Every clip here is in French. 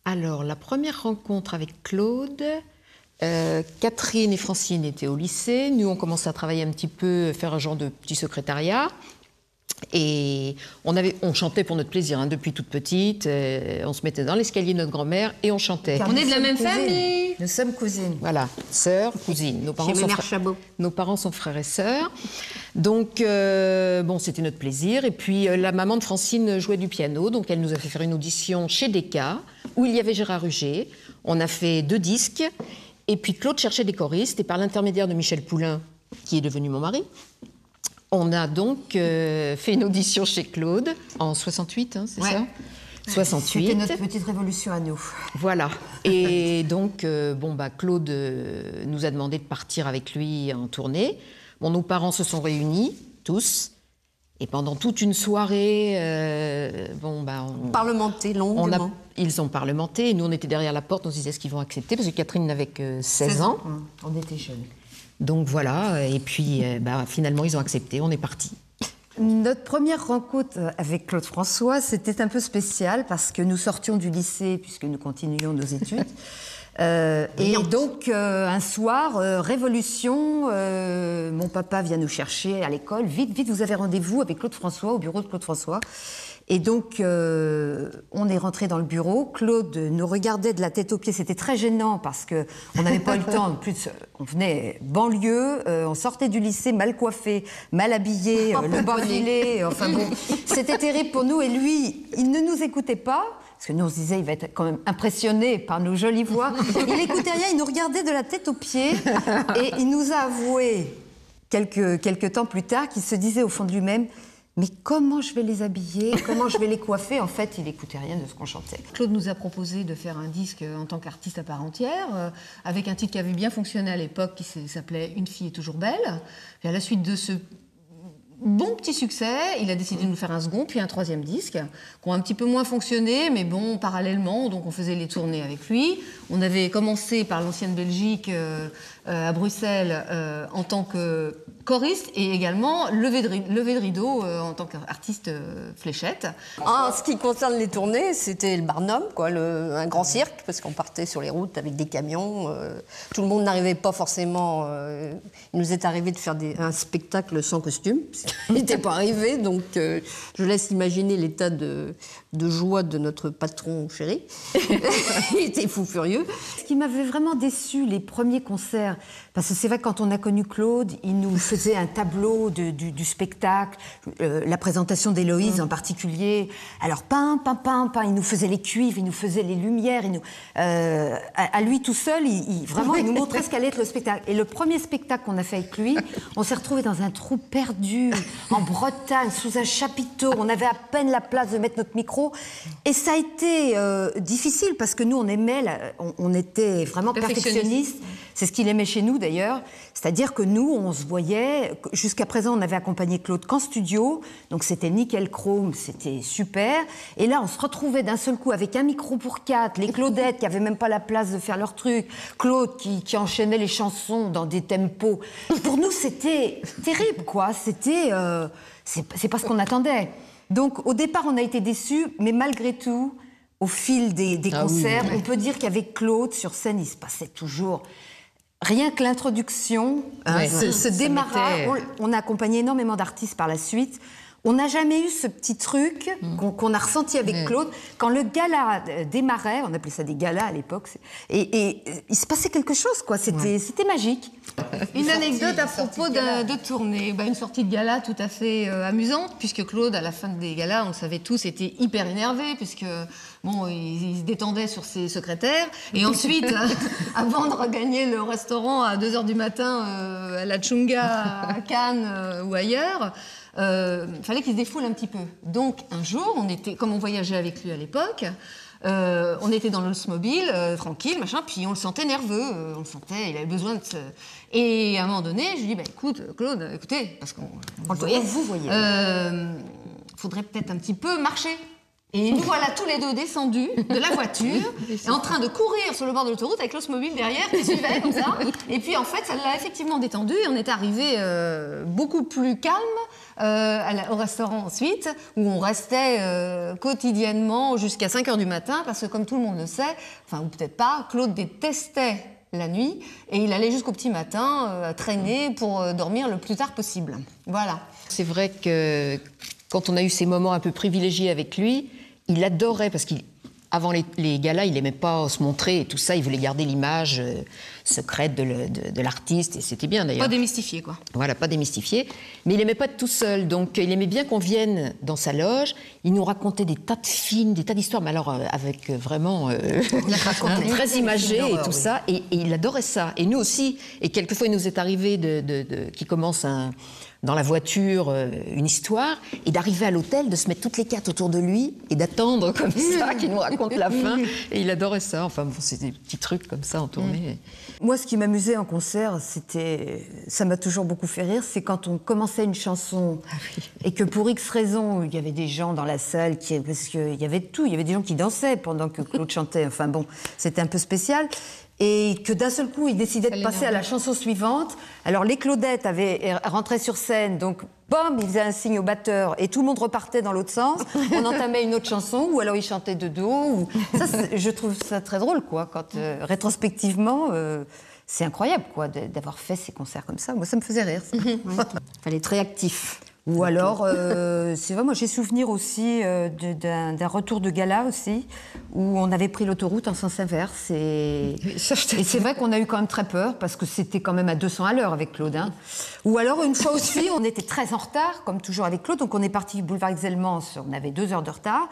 Alors, la première rencontre avec Claude, Catherine et Francine étaient au lycée. Nous, on commençait à travailler un petit peu, faire un genre de petit secrétariat. Et on chantait pour notre plaisir, hein, depuis toute petite. On se mettait dans l'escalier de notre grand-mère et on chantait. Car On est de la même cousines. famille. Nous sommes cousines. Voilà, sœurs, cousines. Nos parents sont frères et sœurs. Donc, bon, c'était notre plaisir. Et puis, la maman de Francine jouait du piano. Donc, elle nous a fait faire une audition chez Decca, où il y avait Gérard Huget. On a fait 2 disques. Et puis, Claude cherchait des choristes. Et par l'intermédiaire de Michel Poulain, qui est devenu mon mari, on a donc fait une audition chez Claude en 68, hein, c'est ça 68. C'était notre petite révolution à nous. Voilà. Et donc, Claude nous a demandé de partir avec lui en tournée. Bon, nos parents se sont réunis, tous. Et pendant toute une soirée, Parlementé longuement. Ils ont parlementé. Et nous, on était derrière la porte. On se disait, est-ce qu'ils vont accepter? Parce que Catherine n'avait que 16 ans. On était jeunes. Donc voilà. Et puis, finalement, ils ont accepté. On est partis. Notre première rencontre avec Claude François, c'était un peu spécial parce que nous sortions du lycée puisque nous continuions nos études. Et donc, un soir, révolution, mon papa vient nous chercher à l'école. Vite, vite, vous avez rendez-vous avec Claude François, au bureau de Claude François. Et donc, on est rentré dans le bureau. Claude nous regardait de la tête aux pieds. C'était très gênant parce qu'on n'avait pas eu le temps. En plus, on venait banlieue, on sortait du lycée mal coiffé, mal habillé, le bas filé. Enfin bon, c'était terrible pour nous. Et lui, il ne nous écoutait pas. Parce que nous, on se disait, il va être quand même impressionné par nos jolies voix. Il n'écoutait rien, il nous regardait de la tête aux pieds. Et il nous a avoué, quelques temps plus tard, qu'il se disait au fond de lui-même, mais comment je vais les habiller? Comment je vais les coiffer? En fait, il n'écoutait rien de ce qu'on chantait. Claude nous a proposé de faire un disque en tant qu'artiste à part entière, avec un titre qui avait bien fonctionné à l'époque, qui s'appelait « Une fille est toujours belle ». Et à la suite de ce bon petit succès, il a décidé de nous faire un second, puis un 3e disque, qui ont un petit peu moins fonctionné, mais bon, parallèlement, donc on faisait les tournées avec lui. On avait commencé par l'ancienne Belgique, à Bruxelles, en tant que choriste, et également levé de rideau en tant qu'artiste fléchette. En ce qui concerne les tournées, c'était le Barnum, quoi, un grand cirque, parce qu'on partait sur les routes avec des camions. Tout le monde n'arrivait pas forcément. Il nous est arrivé de faire un spectacle sans costume. Il n'était pas arrivé, donc je laisse imaginer l'état de joie de notre patron chéri. Il était fou furieux. Ce qui m'avait vraiment déçu, les premiers concerts, parce que c'est vrai que quand on a connu Claude, il nous faisait un tableau du spectacle, la présentation d'Héloïse en particulier. Alors, il nous faisait les cuivres, il nous faisait les lumières. À lui tout seul, vraiment, il nous montrait ce qu'allait être le spectacle. Et le premier spectacle qu'on a fait avec lui, on s'est retrouvés dans un trou perdu, en Bretagne, sous un chapiteau. On avait à peine la place de mettre notre micro. Et ça a été difficile, parce que nous, on était vraiment perfectionnistes. C'est ce qu'il aimait chez nous, d'ailleurs. C'est-à-dire que nous, on se voyait... Jusqu'à présent, on avait accompagné Claude qu'en studio. Donc, c'était nickel chrome, c'était super. Et là, on se retrouvait d'un seul coup avec un micro pour 4, les Claudettes qui n'avaient même pas la place de faire leur truc, Claude qui enchaînait les chansons dans des tempos. Pour nous, c'était terrible, quoi. C'était... c'est pas ce qu'on attendait. Donc, au départ, on a été déçus, mais malgré tout, au fil des concerts, on peut dire qu'avec Claude, sur scène, il se passait toujours... Rien que l'introduction, ce démarrage, on a accompagné énormément d'artistes par la suite. On n'a jamais eu ce petit truc qu'on a ressenti avec Claude. Quand le gala démarrait, on appelait ça des galas à l'époque, et il se passait quelque chose, quoi. C'était magique. Une anecdote à propos de tournée. Une sortie de gala tout à fait amusante, puisque Claude, à la fin des galas, on le savait tous, était hyper énervé, puisque il se détendait sur ses secrétaires. Et ensuite, avant de regagner le restaurant à 2h du matin à la Tchunga, à Cannes ou ailleurs, fallait qu'il se défoule un petit peu. Donc, un jour, comme on voyageait avec lui à l'époque, on était dans l'Oldsmobile, tranquille, machin, puis on le sentait nerveux, on le sentait, il avait besoin de se... Et à un moment donné, je lui dis, écoute, Claude, écoutez, parce qu'on le voyait, faudrait peut-être un petit peu marcher. Et nous voilà tous les deux descendus de la voiture et en train de courir sur le bord de l'autoroute avec l'osmobile derrière qui suivait comme ça. Et puis en fait, ça l'a effectivement détendu et on est arrivé beaucoup plus calme au restaurant ensuite, où on restait quotidiennement jusqu'à 5h du matin parce que comme tout le monde le sait, enfin ou peut-être pas, Claude détestait la nuit et il allait jusqu'au petit matin traîner pour dormir le plus tard possible. Voilà. C'est vrai que quand on a eu ces moments un peu privilégiés avec lui, il adorait, parce qu'avant les galas, il n'aimait pas se montrer et tout ça, il voulait garder l'image secrète de l'artiste, et c'était bien d'ailleurs. Pas démystifié, quoi. Voilà, pas démystifié. Mais il n'aimait pas être tout seul, donc il aimait bien qu'on vienne dans sa loge. Il nous racontait des tas de films, des tas d'histoires, mais alors avec vraiment très imagé et tout ça, et il adorait ça. Et nous aussi, et quelquefois il nous est arrivé qu'il commence dans la voiture une histoire, et d'arriver à l'hôtel, de se mettre toutes les quatre autour de lui et d'attendre comme ça qu'il nous raconte la fin. Et il adorait ça. Enfin bon, c'est des petits trucs comme ça en tournée. Moi, ce qui m'amusait en concert, ça m'a toujours beaucoup fait rire, c'est quand on commençait une chanson et que pour X raisons, il y avait des gens dans la salle, parce qu'il y avait tout, il y avait des gens qui dansaient pendant que Claude chantait. Enfin bon, c'était un peu spécial. Et que d'un seul coup, il décidait de passer à la chanson suivante. Alors, les Claudettes rentraient sur scène, donc, bam, il faisait un signe au batteur, et tout le monde repartait dans l'autre sens. On entamait une autre chanson, ou alors il chantait de dos. Ça, je trouve ça très drôle, quoi, quand, rétrospectivement, c'est incroyable, quoi, d'avoir fait ces concerts comme ça. Moi, ça me faisait rire. Il fallait être très actif. Ou alors, c'est vrai, moi j'ai souvenir aussi d'un retour de gala aussi, où on avait pris l'autoroute en sens inverse. Et c'est vrai qu'on a eu quand même très peur, parce que c'était quand même à 200 à l'heure avec Claude. Hein. Ou alors, une fois aussi, on était très en retard, comme toujours avec Claude, donc on est parti du boulevard Exelmans, on avait 2 heures de retard.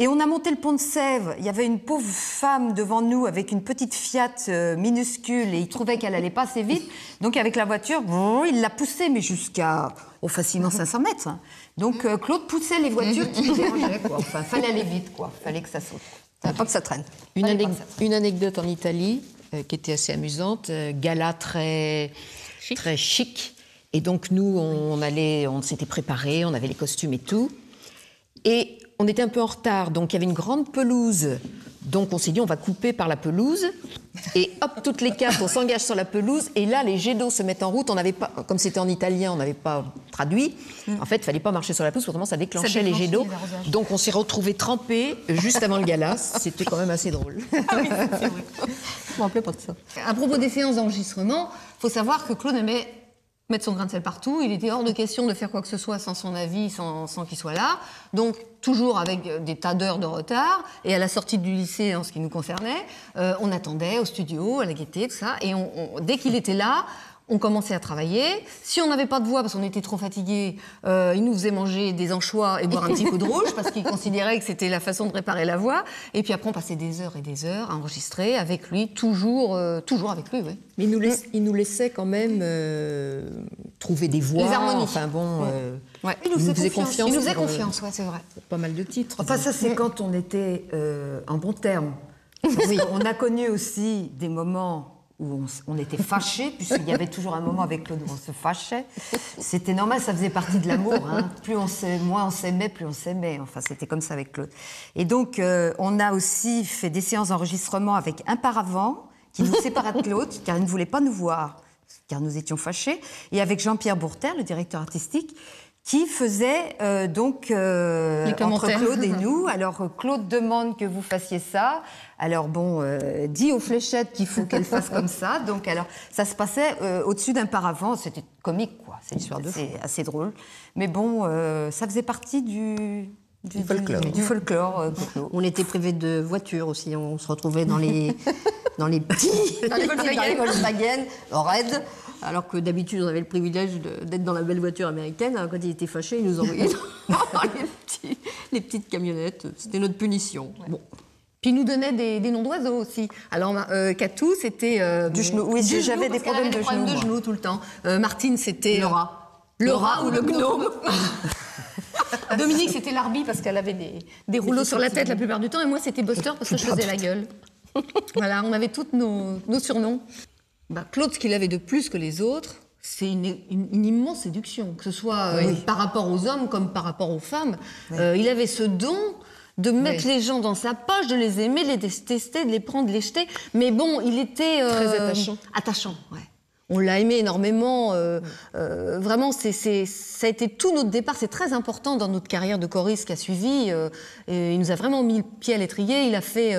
Et on a monté le pont de Sèvres. Il y avait une pauvre femme devant nous avec une petite Fiat minuscule et il trouvait qu'elle allait pas assez vite. Donc avec la voiture, il l'a poussée, mais jusqu'à facilement 500 mètres. Donc Claude poussait les voitures qui le dérangeaient, quoi. Enfin, fallait aller vite, quoi. Fallait que ça saute. Pas que ça traîne. Une anecdote en Italie qui était assez amusante. Gala très chic. Et donc nous, on s'était préparés, on avait les costumes et tout. Et on était un peu en retard, donc il y avait une grande pelouse. Donc on s'est dit, on va couper par la pelouse. Et hop, toutes les quatre, on s'engage sur la pelouse. Et là, les jets d'eau se mettent en route. On n'avait pas, comme c'était en italien, on n'avait pas traduit. En fait, il ne fallait pas marcher sur la pelouse, autrement ça déclenchait les jets d'eau. Donc on s'est retrouvés trempés juste avant le gala. C'était quand même assez drôle. Ah oui, c'est vrai. Je ne me rappelais pas de ça. À propos des séances d'enregistrement, il faut savoir que Claude aimait mettre son grain de sel partout. Il était hors de question de faire quoi que ce soit sans son avis, sans qu'il soit là. Donc, toujours avec des tas d'heures de retard. Et à la sortie du lycée, en ce qui nous concernait, on attendait au studio, à la Gaîté, tout ça. Et dès qu'il était là, on commençait à travailler. Si on n'avait pas de voix, parce qu'on était trop fatigués, il nous faisait manger des anchois et boire un petit coup de rouge, parce qu'il considérait que c'était la façon de réparer la voix. Et puis après, on passait des heures et des heures à enregistrer avec lui, toujours avec lui, oui. Mais il nous laissait quand même trouver des voix. Les harmonies. Enfin bon, il nous faisait confiance. Il nous faisait confiance, ouais, c'est vrai. Pour pas mal de titres. Enfin, ça, c'est quand on était en bon terme. Oui. On a connu aussi des moments où on était fâchés, puisqu'il y avait toujours un moment avec Claude où on se fâchait. C'était normal, ça faisait partie de l'amour. Hein. Moins on s'aimait, plus on s'aimait. Enfin, c'était comme ça avec Claude. Et donc, on a aussi fait des séances d'enregistrement avec un paravent qui nous séparait de Claude, car il ne voulait pas nous voir, car nous étions fâchés, et avec Jean-Pierre Bourter, le directeur artistique, qui faisait entre Claude et nous. Alors, Claude demande que vous fassiez ça. Alors, dit aux fléchettes qu'il faut qu'elles fassent comme ça. Donc, alors, ça se passait au-dessus d'un paravent. C'était comique, quoi. C'est assez drôle. Mais bon, ça faisait partie du folklore. On était privés de voitures aussi. On se retrouvait dans les petits Volkswagen raides. Alors que d'habitude, on avait le privilège d'être dans la belle voiture américaine. Alors, quand il était fâché, il nous envoyait dans les petites camionnettes. C'était notre punition. Ouais. Bon. Puis il nous donnait des noms d'oiseaux aussi. Alors, Catou, c'était... du genou. Oui, j'avais des problèmes de genoux tout le temps. Martine, c'était... Le rat ou le gnome. Dominique, c'était l'Arby parce qu'elle avait des rouleaux sur la tête la plupart du temps. Et moi, c'était Buster parce que je faisais la gueule. Voilà, on avait tous nos surnoms. Claude, ce qu'il avait de plus que les autres, c'est une immense séduction, que ce soit par rapport aux hommes comme par rapport aux femmes. Il avait ce don de mettre les gens dans sa poche, de les aimer, de les détester, de les prendre, de les jeter. Mais bon, il était... très attachant. Attachant, ouais. On l'a aimé énormément. Vraiment, ça a été tout notre départ. C'est très important dans notre carrière de choriste qui a suivi. Il nous a vraiment mis le pied à l'étrier. Il a fait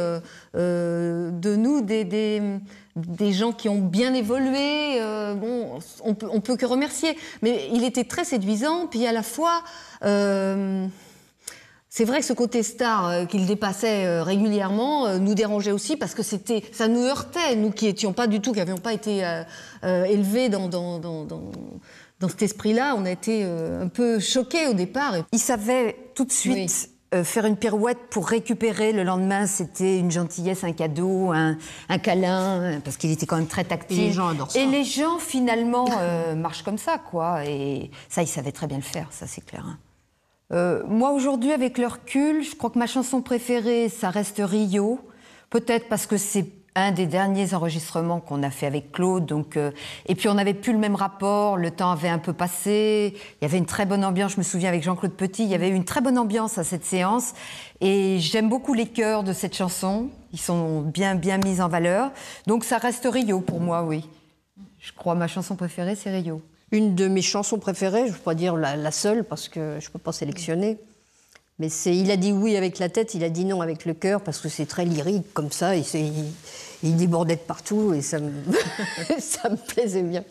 de nous des gens qui ont bien évolué. Bon, on peut que remercier. Mais il était très séduisant. Puis à la fois... c'est vrai que ce côté star qu'il dépassait régulièrement nous dérangeait aussi parce que ça nous heurtait, nous qui n'avions pas été élevés dans cet esprit-là. On a été un peu choqués au départ. Il savait tout de suite faire une pirouette pour récupérer. Le lendemain, c'était une gentillesse, un cadeau, un câlin, parce qu'il était quand même très tactile. Et les gens adorent ça. Et les gens, finalement, marchent comme ça, quoi. Et ça, il savait très bien le faire, ça, c'est clair. Hein. Moi, aujourd'hui, avec le recul, je crois que ma chanson préférée, ça reste Rio. Peut-être parce que c'est un des derniers enregistrements qu'on a fait avec Claude. Donc, et puis, on n'avait plus le même rapport. Le temps avait un peu passé. Il y avait une très bonne ambiance. Je me souviens, avec Jean-Claude Petit, il y avait eu une très bonne ambiance à cette séance. Et j'aime beaucoup les chœurs de cette chanson. Ils sont bien mis en valeur. Donc, ça reste Rio pour moi, oui. Je crois que ma chanson préférée, c'est Rio. Une de mes chansons préférées, je ne peux pas dire la seule parce que je ne peux pas sélectionner, mais il a dit oui avec la tête, il a dit non avec le cœur parce que c'est très lyrique comme ça, il débordait de partout et ça me, ça me plaisait bien.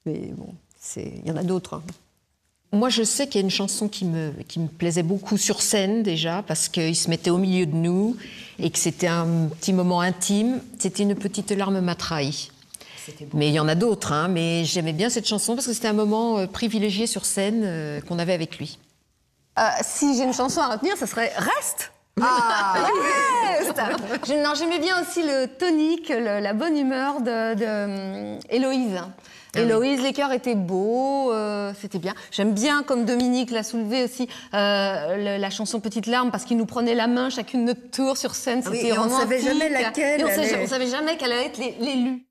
Mais bon, il y en a d'autres. Hein. Moi, je sais qu'il y a une chanson qui me plaisait beaucoup sur scène déjà, parce qu'il se mettait au milieu de nous et que c'était un petit moment intime. C'était Une petite larme m'a trahi. Mais il y en a d'autres, hein, mais j'aimais bien cette chanson parce que c'était un moment privilégié sur scène qu'on avait avec lui. Si j'ai une chanson à retenir, ça serait Reste. Ah, Reste. Non, j'aimais bien aussi le tonique, la bonne humeur de Héloïse. Héloïse, les chœurs étaient beaux, c'était bien. J'aime bien, comme Dominique l'a soulevé aussi, la chanson Petite larme, parce qu'il nous prenait la main chacune notre tour sur scène, c'était romantique. On ne savait jamais laquelle. Et on savait jamais quelle allait être l'élu.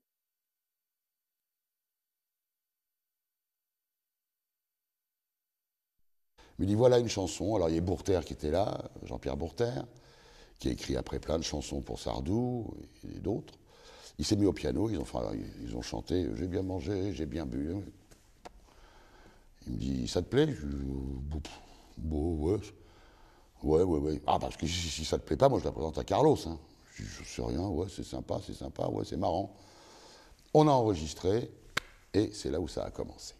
Il me dit voilà une chanson. Alors il y a Bourter qui était là, Jean-Pierre Bourter, qui a écrit après plein de chansons pour Sardou et d'autres. Il s'est mis au piano, ils ont chanté « J'ai bien mangé, j'ai bien bu ». Il me dit « Ça te plaît ?» Je dis « Bon, ouais. » Ah, parce que si ça te plaît pas, moi je la présente à Carlos. Hein. Je dis « Je sais rien, ouais, c'est sympa, ouais, c'est marrant. » On a enregistré et c'est là où ça a commencé.